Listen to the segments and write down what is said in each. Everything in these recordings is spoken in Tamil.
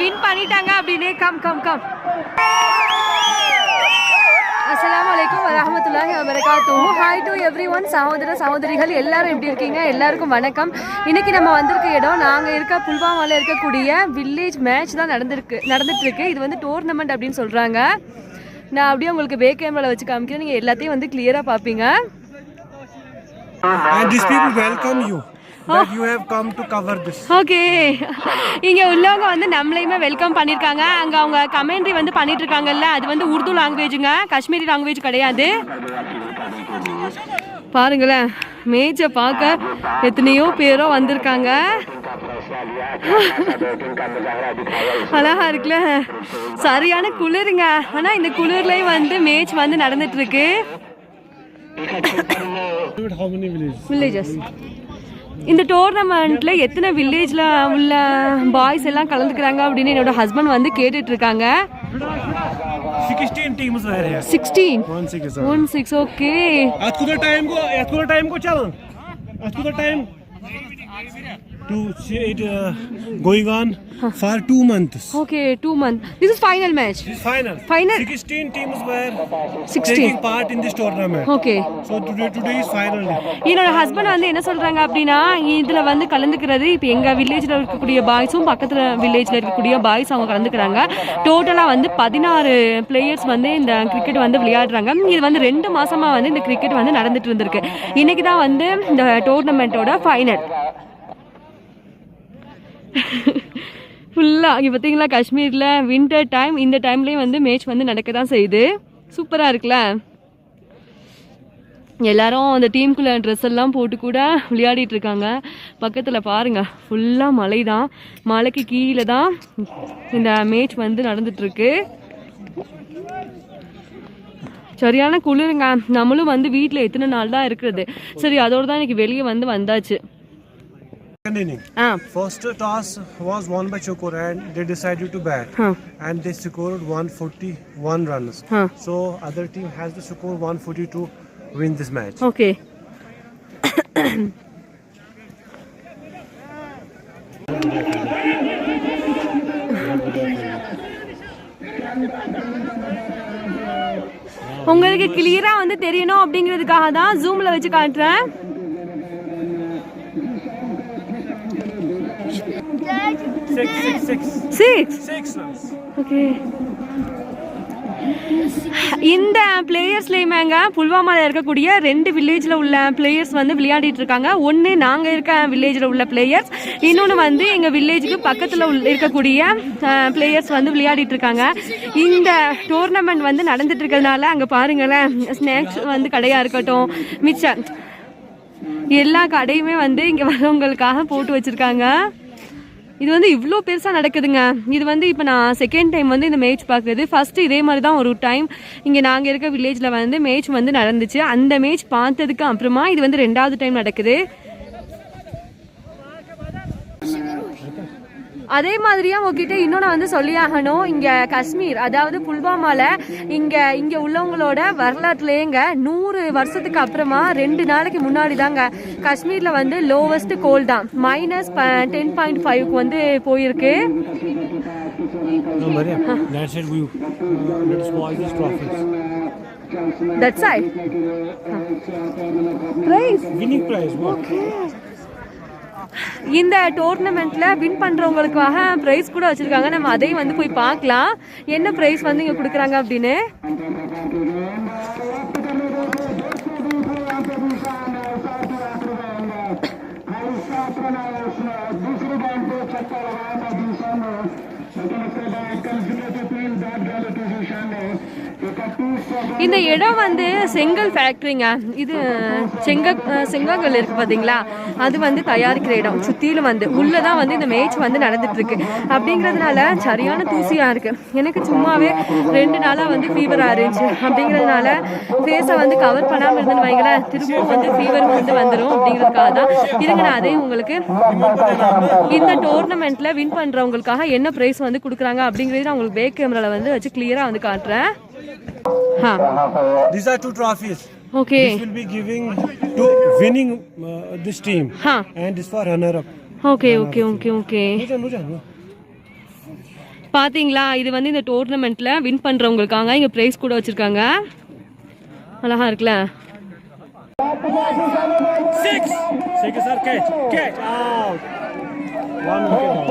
வின் பண்ணிட்டாங்க அப்படின்னு. Come come come. அஸ்ஸலாமு அலைக்கும் வரஹ்மத்துல்லாஹி வபரகாத்துஹு. Hi to everyone. சகோதர சகோதரிகள் எல்லாரும் எப்படி இருக்கீங்க? எல்லாருக்கும் வணக்கம். இன்னைக்கு நம்ம வந்திருக்க இடம், நாங்கள் இருக்க புல்வாமாவில் இருக்கக்கூடிய வில்லேஜ் மேட்ச் தான் நடந்துட்டு இருக்கு. இது வந்து டோர்னமெண்ட் அப்படின்னு சொல்கிறாங்க. நான் அப்படியே உங்களுக்கு பேக் கேமராவில் வச்சு காமிக்கிறேன். நீங்கள் எல்லாத்தையும் வந்து கிளியராக பார்ப்பீங்க. And these people welcome you. That you have come to cover this. Okay, இங்கே உள்ளவங்க வந்து நம்மளையுமே வெல்கம் பண்ணியிருக்காங்க. அங்கே அவங்க கமெண்ட்ரி வந்து பண்ணிட்டு இருக்காங்கல்ல, அது வந்து உருது லாங்குவேஜுங்க, காஷ்மீரி லாங்குவேஜ் கிடையாது. பாருங்களேன், மேட்சை பார்க்க எத்தனையோ பேரோ வந்திருக்காங்க. அழகா இருக்குல்ல, சரியான குளிருங்க. ஆனால் இந்த குளிர்லேயும் வந்து மேட்ச் வந்து நடந்துட்டு இருக்கு. How many villages? இந்த டோர்னமெண்ட்ல எத்தனை வில்லேஜ்ல உள்ள பாய்ஸ் எல்லாம் கலந்துக்கிறாங்க அப்படின்னு என்னோட ஹஸ்பண்ட் வந்து கேட்டுட்டு இருக்காங்க. 16 teams were here. 16 16 okay. Atkuda time ko chalo. Atkuda time to see it going on for 2 months. Okay, 2 months. This is final match. This final. 16 teams were 16 taking part in this tournament. Okay. So today is final day. என்னோட ஹஸ்பண்ட் வந்து என்ன சொல்றாங்க அப்படின்னா, இதுல வந்து கலந்துக்கிறது இப்போ எங்க வில்லேஜ்ல இருக்கக்கூடிய பாய்ஸும் பக்கத்துல வில்லேஜ்ல இருக்கக்கூடிய பாய்ஸ் அவங்க கலந்துக்கிறாங்க. டோட்டலா வந்து 16 பிளேயர்ஸ் வந்து இந்த கிரிக்கெட் வந்து விளையாடுறாங்க. இது வந்து 2 மாசமா வந்து இந்த கிரிக்கெட் வந்து நடந்துட்டு இருந்திருக்கு. இன்னைக்கு தான் வந்து இந்த டோர்னமெண்ட்டோட ஃபைனல். ஃபுல்லாக இங்கே பார்த்தீங்களா, காஷ்மீரில் வின்டர் டைம், இந்த டைம்லேயும் வந்து மேட்ச் வந்து நடக்க தான் செய்யுது. சூப்பராக இருக்குல்ல. எல்லாரும் அந்த டீமுக்குள்ளே ட்ரெஸ் எல்லாம் போட்டு கூட விளையாடிட்டு இருக்காங்க. பக்கத்தில் பாருங்கள், ஃபுல்லாக மலை தான். மலைக்கு கீழே தான் இந்த மேட்ச் வந்து நடந்துட்டுருக்கு. சரியான குளிருங்க. நம்மளும் வந்து வீட்டில் எத்தனை நாள் தான் இருக்கிறது. சரி, அதோடு தான் இன்னைக்கு வெளியே வந்து வந்தாச்சு. First toss was won by Chokor and they decided to bat and they scored 141 runs. So other team has to score 142 to win this match. Okay. உங்களுக்கு கிளியரா வந்து தெரியணும் அப்படிங்கிறதுக்காக தான் ஜூம்ல வச்சு காட்டுறேன். Six. Okay. இந்த பிளேயர்ஸ்லேயுமேங்க புல்வாமாவில் இருக்கக்கூடிய 2 வில்லேஜில் உள்ள பிளேயர்ஸ் வந்து விளையாடிட்டு இருக்காங்க. ஒன்று நாங்கள் இருக்க வில்லேஜில் உள்ள பிளேயர்ஸ், இன்னொன்று வந்து எங்கள் வில்லேஜுக்கு பக்கத்தில் இருக்கக்கூடிய பிளேயர்ஸ் வந்து விளையாடிட்டு இருக்காங்க. இந்த டோர்னமெண்ட் வந்து நடந்துட்டு இருக்கிறதுனால அங்கே பாருங்களேன், ஸ்நாக்ஸ் வந்து கடையாக இருக்கட்டும், மிச்சம் எல்லா கடையுமே வந்து இங்கே வரவங்களுக்காக போட்டு வச்சுருக்காங்க. இது வந்து இவ்வளோ பெருசாக நடக்குதுங்க. இது வந்து இப்போ நான் செகண்ட் டைம் வந்து இந்த மேட்ச் பார்க்குறது. ஃபஸ்ட்டு இதே மாதிரி தான் ஒரு டைம் இங்கே நாங்கள் இருக்க வில்லேஜில் வந்து மேட்ச் வந்து நடந்துச்சு. அந்த மேட்ச் பார்த்ததுக்கு அப்புறமா இது வந்து 2வது டைம் நடக்குது. அதே மாதிரியா உங்ககிட்ட இன்னொன்று வந்து சொல்லியாகணும். இங்கே காஷ்மீர், அதாவது புல்வாமாவில் இங்கே உள்ளவங்களோட வரலாற்றுலேயேங்க 100 வருஷத்துக்கு அப்புறமா 2 நாளைக்கு முன்னாடி தாங்க காஷ்மீரில் வந்து லோவஸ்ட் கோல்ட் தான் -10.5க்கு வந்து போயிருக்கு. That's right. Prize. Winning prize. Okay. இந்த டோர்னமெண்ட்ல வின் பண்றவங்களுக்காக பிரைஸ் கூட வச்சிருக்காங்க. நம்ம அதையும் வந்து போய் பார்க்கலாம், என்ன பிரைஸ் வந்து இங்க கொடுக்குறாங்க அப்படின்னு. இந்த இடம் வந்து செங்கல் ஃபேக்டரிங்க. இது செங்கல் இருக்கு பார்த்தீங்களா, அது வந்து தயாரிக்கிற இடம். சுற்றிலும் வந்து உள்ளதான் வந்து இந்த மேட்ச் வந்து நடந்துட்டு இருக்கு. அப்படிங்கிறதுனால சரியான தூசியாக இருக்கு. எனக்கு சும்மாவே 2 நாளாக வந்து ஃபீவராக இருந்துச்சு. அப்படிங்கிறதுனால ஃபேஸை வந்து கவர் பண்ணாமல் இருந்துன்னு வைங்களேன், திரும்பவும் வந்து ஃபீவர் வந்து வந்துடும். அப்படிங்கிறதுக்காக தான் இருங்க, நான் அதையும் உங்களுக்கு இந்த டோர்னமெண்ட்ல வின் பண்றவங்களுக்காக என்ன பிரைஸ் வந்து கொடுக்குறாங்க அப்படிங்கிறது நான் உங்களுக்கு பேக் கேமரால வந்து வச்சு கிளியரா வந்து காட்டுறேன். These are 2 trophies. Okay. This will be giving to winning this team. And this for runner up. Okay. பாத்தீங்களா, இது வந்து இந்த டோர்னமெண்ட்ல வின் பண்றவங்களுக்காக இங்க பிரைஸ் கூட வச்சிருக்காங்க. அழகா இருக்குல்ல. 6 sir, catch out. 1 wicket.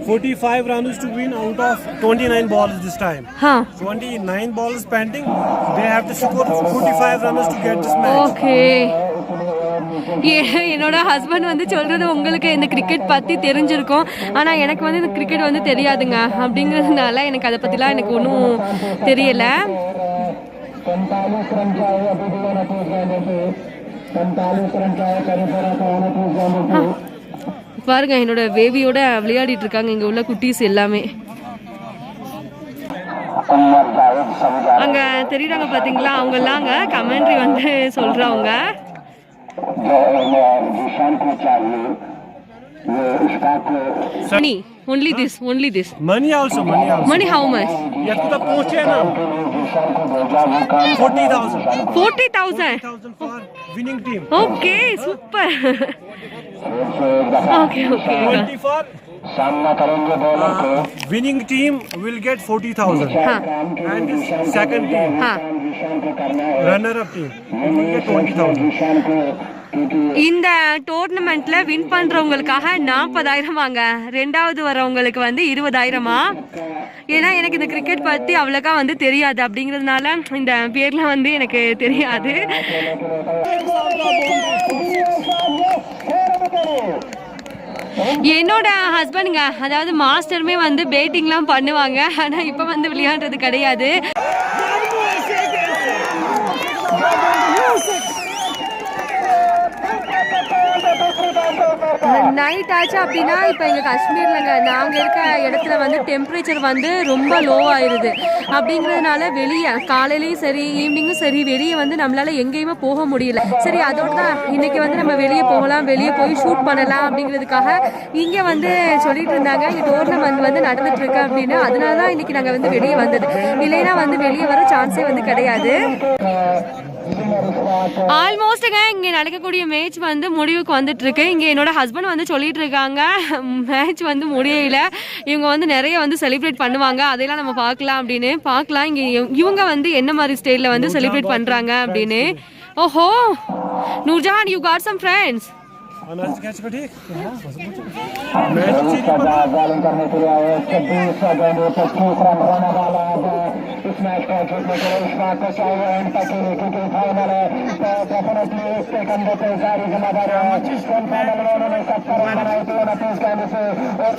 45 runs to win out of 29 balls this time. 29 balls pending. They have to score 45 runs to get this match. Okay. என்னோட ஹஸ்பண்ட் வந்து சொல்றது உங்களுக்கு இந்த கிரிக்கெட் பத்தி தெரிஞ்சிருக்கும். ஆனா எனக்கு வந்து இந்த கிரிக்கெட் வந்து தெரியாதுங்க. அப்படிங்கிறதுனால எனக்கு அதை பத்திலாம் எனக்கு ஒன்றும் தெரியல. பாருங்க, என்னோட பேபியோட விளையாடிட்டு இருக்காங்க இங்க உள்ள குட்டீஸ் எல்லாமே. அங்க தெரியுறாங்க பாத்தீங்களா, அவங்க எல்லாம் அங்க கமெண்ட்ரி வந்து சொல்றவங்க. Only this. Money also. Money how much? Yes, to pहुंचे ना. 40,000. 40,000 for winning team. Okay, super. Okay. 20 for winning team will get 40,000. And second team, runner-up team, will get 20,000. இந்த டோர்னமெண்ட்ல வின் பண்றவங்களுக்காக 40,000 வாங்க. ரெண்டாவது வரவங்களுக்கு வந்து 20,000. ஏன்னா எனக்கு இந்த கிரிக்கெட் பத்தி அவ்வளோக்கா வந்து தெரியாது. அப்படிங்கிறதுனால இந்த பேர்லாம் வந்து எனக்கு தெரியாது. என்னோட ஹஸ்பண்டுங்க, அதாவது மாஸ்டருமே வந்து பேட்டிங்லாம் பண்ணுவாங்க. ஆனா இப்ப வந்து விளையாடுறது கிடையாது. நைட் ஆச்சு அப்படின்னா இப்போ எங்கள் காஷ்மீர்லங்க நாங்கள் இருக்க இடத்துல வந்து டெம்பரேச்சர் வந்து ரொம்ப லோ ஆயிடுது. அப்படிங்கிறதுனால வெளியே காலையிலையும் சரி ஈவினிங்கும் சரி வெளியே வந்து நம்மளால எங்கேயுமே போக முடியல. சரி, அதோட தான் இன்னைக்கு வந்து நம்ம வெளியே போகலாம், வெளியே போய் ஷூட் பண்ணலாம் அப்படிங்கிறதுக்காக இங்கே வந்து சொல்லிட்டு இருந்தாங்க. இங்கே டோர்னமெண்ட் வந்து நடந்துட்டு இருக்கு அப்படின்னு. அதனால தான் இன்னைக்கு நாங்கள் வந்து வெளியே வந்தது. இல்லைன்னா வந்து வெளியே வர சான்ஸே வந்து கிடையாது. ஆல்மோஸ்ட்டுங்க இங்கே நடக்கக்கூடிய மேட்ச் வந்து முடிவுக்கு வந்துட்டு இருக்கு. இங்கே என்னோட ஹஸ்பண்ட் வந்து சொல்லிட்டு இருக்காங்க மேட்ச் வந்து முடியல, இவங்க வந்து நிறைய வந்து செலிப்ரேட் பண்ணுவாங்க, அதையெல்லாம் நம்ம பார்க்கலாம் அப்படின்னு. பார்க்கலாம் இங்கே இவங்க வந்து என்ன மாதிரி ஸ்டைலில் வந்து செலிப்ரேட் பண்ணுறாங்க அப்படின்னு. ஓஹோ, Noorjahan, you got some friends.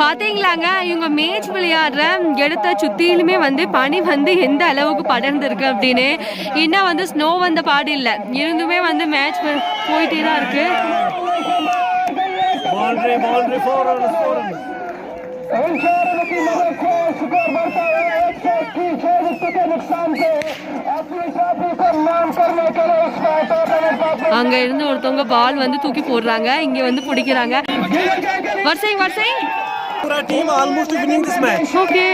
பாத்தீங்களாங்க, இவங்க மேட்ச் விளையாடுற இடத்த சுத்திலுமே வந்து பனி வந்து எந்த அளவுக்கு படர்ந்துருக்கு அப்படின்னு. இன்னும் வந்து ஸ்னோ வந்த பாடு இல்லை, இருந்துமே வந்து மேட்ச் போயிட்டே தான் இருக்கு. Boundary 4 runs. அங்க இருந்து ஒருத்தவங்க பால் வந்து தூக்கி போடுறாங்க, இங்க வந்து பிடிக்கிறாங்க. வர்சை पूरा team almost winning this match. Okay.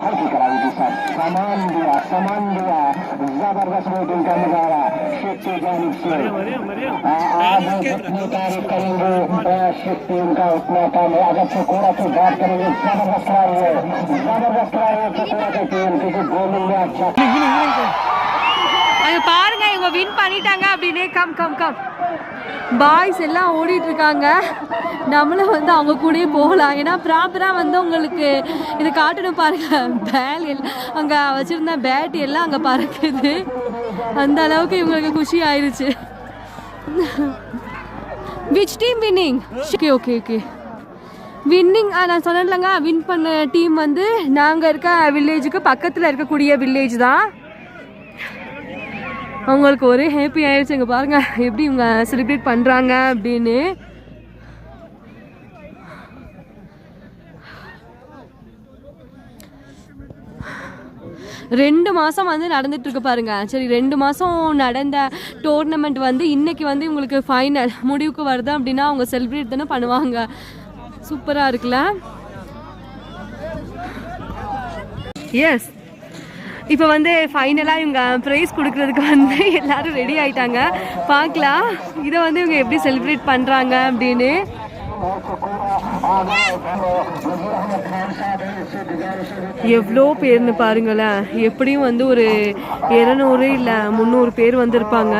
हल्की कराई के साथ सामान दिया जबरदस्त बैटिंग का नजारा शेख जानिब से आज जितनी तारीफ करेंगे शेख टीम का उतना काम है. अगर चकोरा की बात करेंगे, जबरदस्त खिलाड़ी है चकोरा की टीम, क्योंकि बॉलिंग में अच्छा. அங்க பாருங்க, இவங்க வின் பண்ணிட்டாங்க அப்படின்னு. கம் பாய்ஸ் எல்லாம் ஓடிட்டு இருக்காங்க. நம்மளும் வந்து அவங்க கூடயே போகலாம். ஏன்னா ப்ராப்பராக வந்து உங்களுக்கு இது காட்டணும் பாருங்க. பேல் அங்கே வச்சுருந்த பேட் எல்லாம் அங்கே பறக்குது. அந்த அளவுக்கு இவங்களுக்கு குஷி ஆயிடுச்சு. Which team winning? Okay winning. நான் சொன்னேன்லங்க, வின் பண்ண டீம் வந்து நாங்கள் இருக்க வில்லேஜுக்கு பக்கத்தில் இருக்கக்கூடிய வில்லேஜ் தான். அவங்களுக்கு ஒரே ஹாப்பி ஆயிடுச்சு. இங்கே பாருங்க எப்படி இவங்க செலிப்ரேட் பண்ணுறாங்க அப்படின்னு. 2 மாதம் வந்து நடந்துட்டு இருக்கு பாருங்க. சரி 2 மாதம் நடந்த டோர்னமெண்ட் வந்து இன்னைக்கு வந்து இவங்களுக்கு ஃபைனல் முடிவுக்கு வருது அப்படின்னா அவங்க செலிப்ரேட் தானே பண்ணுவாங்க. சூப்பராக இருக்குல்ல. எஸ், இப்போ வந்து ஃபைனலாக இவங்க ப்ரைஸ் கொடுக்கறதுக்கு வந்து எல்லாரும் ரெடி ஆயிட்டாங்க. பார்க்கலாம் இதை வந்து இவங்க எப்படி செலிப்ரேட் பண்ணுறாங்க அப்படின்னு. எவ்வளோ பேர்னு பாருங்களேன். எப்படியும் வந்து ஒரு 200 இல்லை 300 பேர் வந்திருப்பாங்க.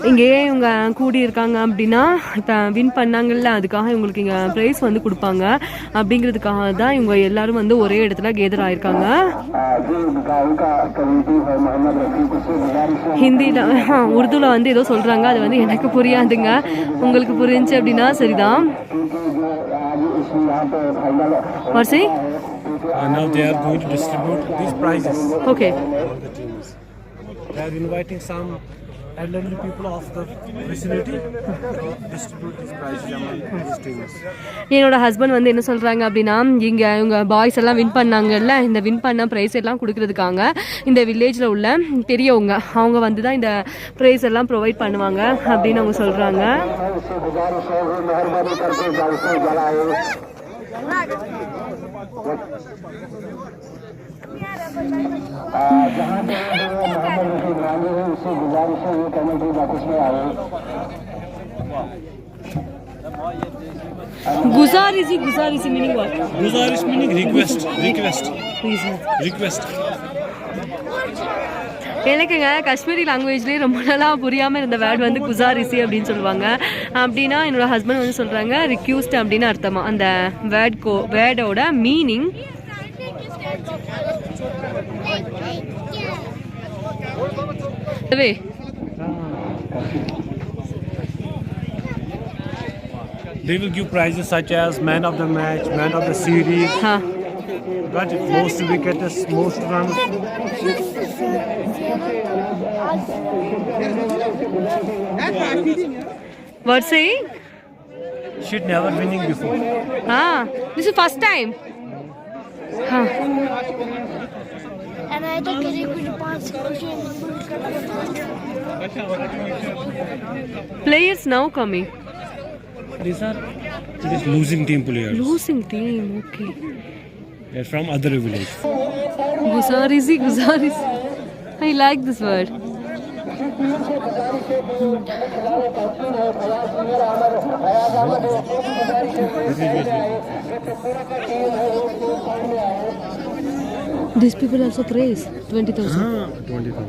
இங்கே இவங்க கூடி இருக்காங்க அப்படின்னா இப்போ வின் பண்ணாங்கல்ல, அதுக்காக இவங்களுக்கு இங்கே ப்ரைஸ் வந்து கொடுப்பாங்க. அப்படிங்கிறதுக்காக தான் இவங்க எல்லாரும் வந்து ஒரே இடத்துல கேதர் ஆயிருக்காங்க. ஹிந்தியில் உருதுல வந்து ஏதோ சொல்கிறாங்க, அது வந்து எனக்கு புரியாதுங்க. உங்களுக்கு புரிஞ்சு அப்படின்னா சரிதான். What say? Now they are going to distribute these prizes. Okay. All the teams. They are inviting some elderly people of the vicinity to distribute these prizes among these teams. என்னோட ஹஸ்பண்ட் வந்து என்ன சொல்கிறாங்க அப்படின்னா, இங்கே இவங்க பாய்ஸ் எல்லாம் வின் பண்ணாங்கல்ல, இந்த வின் பண்ண ப்ரைஸ் எல்லாம் கொடுக்கறதுக்காக இந்த வில்லேஜில் உள்ள பெரியவங்க அவங்க வந்து தான் இந்த ப்ரைஸ் எல்லாம் ப்ரொவைட் பண்ணுவாங்க அப்படின்னு அவங்க சொல்கிறாங்க. गुजारिश meaning what? Guzarish meaning request. எனக்குங்க Kashmiri லாங்குவேஜ்லேயே ரொம்ப நாளாக புரியாமல் இருந்த வேர்டு வந்து குசாரிசி அப்படின்னு சொல்லுவாங்க. அப்படின்னா என்னோட ஹஸ்பண்ட் வந்து சொல்கிறாங்க ரிக்யூஸ்ட் அப்படின்னு அர்த்தமா. அந்த வேர்டோட meaning They will give prizes such as man of the match, man of the series. Got it? Most wickets, most runs. What saying? She'd never winning before. This is first time. And I think Players now coming. These are losing team players. Losing team, okay. They're from other village. Guzarisi. I like this word. These people also praise 20,000. 20,000.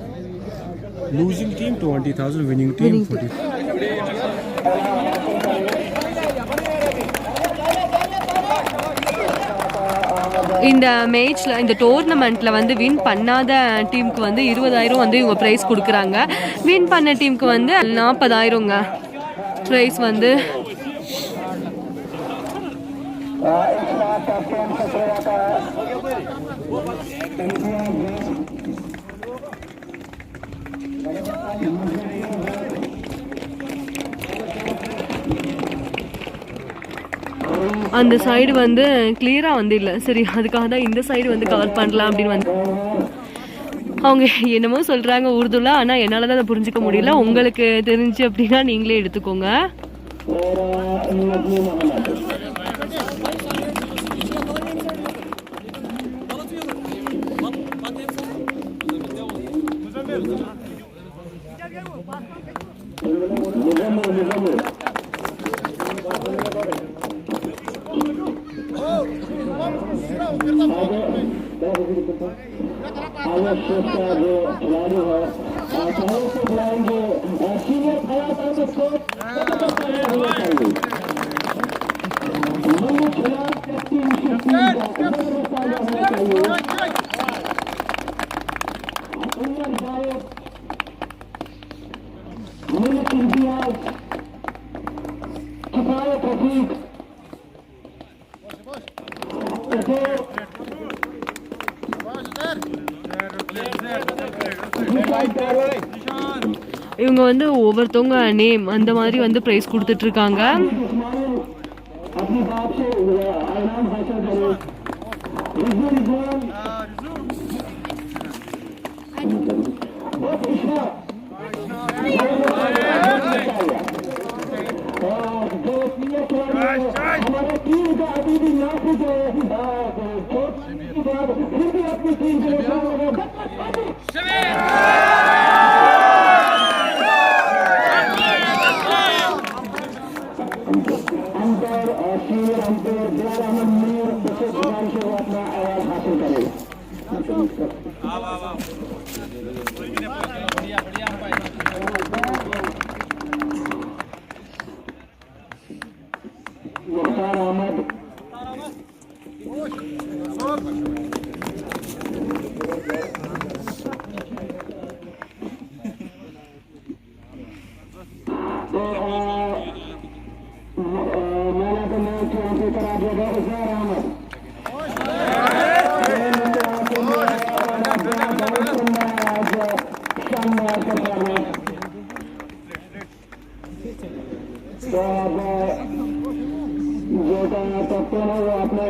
Losing team 20,000, winning team 40. இந்த மேட்ச்ல இந்த டோர்னமெண்ட்ல வந்து வின் பண்ணாத டீமுக்கு வந்து 20,000 வந்து இவங்க பிரைஸ் கொடுக்குறாங்க. வின் பண்ண டீமுக்கு வந்து 40,000ங்க பிரைஸ் வந்து. அந்த சைடு வந்து கிளியராக வந்து இல்லை. சரி, அதுக்காக தான் இந்த சைடு வந்து கவர் பண்ணலாம் அப்படின்னு வந்து அவங்க என்னமோ சொல்கிறாங்க உருதுல. ஆனால் என்னால் தான் அதை புரிஞ்சுக்க முடியல. உங்களுக்கு தெரிஞ்சு அப்படின்னா நீங்களே எடுத்துக்கோங்க. चाहिए। उमर जायद, मिल्क इम्तियाज, किफायत रफीक, இவங்க வந்து ஒவ்வொருத்தவங்க நேம் அந்த மாதிரி வந்து பிரைஸ் கொடுத்துட்டு இருக்காங்க. अपनी बात से इनाम हासिल करें। हमारे टीम का अभी भी नासिक है, फिर भी अपनी टीम के लिए अंतर और शीर अंतर बिलाल अहमद मीर बच्चे सुधार से वो अपना अवार्ड हासिल करे। मुख्तार अहमद, मैंने तो मैच यहाँ पे करा दिया था उस्मान अहमद। शानदार परफॉर्मेंस। तो अब जो कैप्टन है वो अपने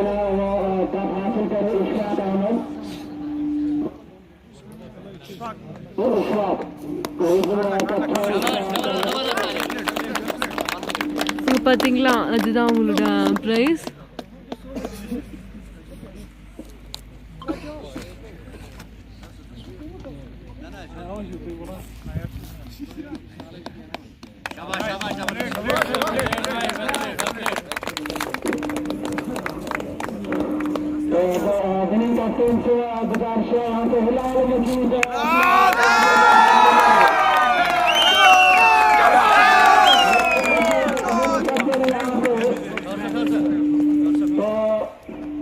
कप हासिल करे इशफाक अहमद। इशफाक பாத்தீங்களா, அதுதான் உங்களோட பிரைஸ். विनिंग कैप्टन से गुजारिश है यहाँ पे हिलाल मजीद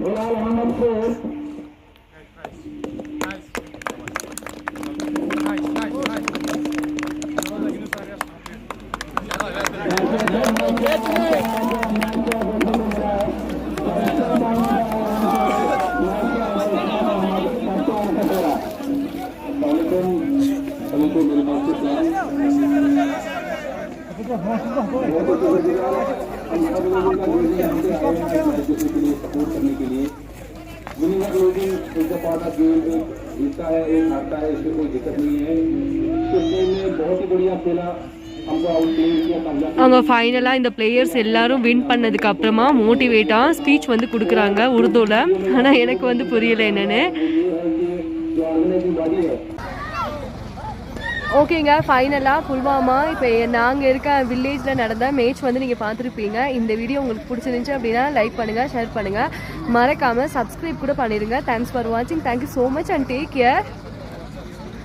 बिलाल अहमद से करने के लिए winning closing is the part of game. एक जीतता है एक हारता है, इसमें कोई दिक्कत नहीं है। इस गेम में बहुत ही बढ़िया खेला, हमको आउट किया। அவங்க ஃபைனலாக இந்த பிளேயர்ஸ் எல்லாரும் வின் பண்ணதுக்கு அப்புறமா மோட்டிவேட்டாக ஸ்பீச் வந்து கொடுக்குறாங்க உருதுல. ஆனால் எனக்கு வந்து புரியலை என்னன்னு. ஓகேங்க, ஃபைனலாக புல்வாமா இப்போ நாங்கள் இருக்க வில்லேஜில் நடந்த மேட்ச் வந்து நீங்கள் பார்த்துருப்பீங்க. இந்த வீடியோ உங்களுக்கு பிடிச்சிருந்துச்சு அப்படின்னா லைக் பண்ணுங்கள், ஷேர் பண்ணுங்கள், மறக்காமல் சப்ஸ்கிரைப் கூட பண்ணிடுங்க. தேங்க்ஸ் ஃபார் வாட்சிங். Thank you so much and take care.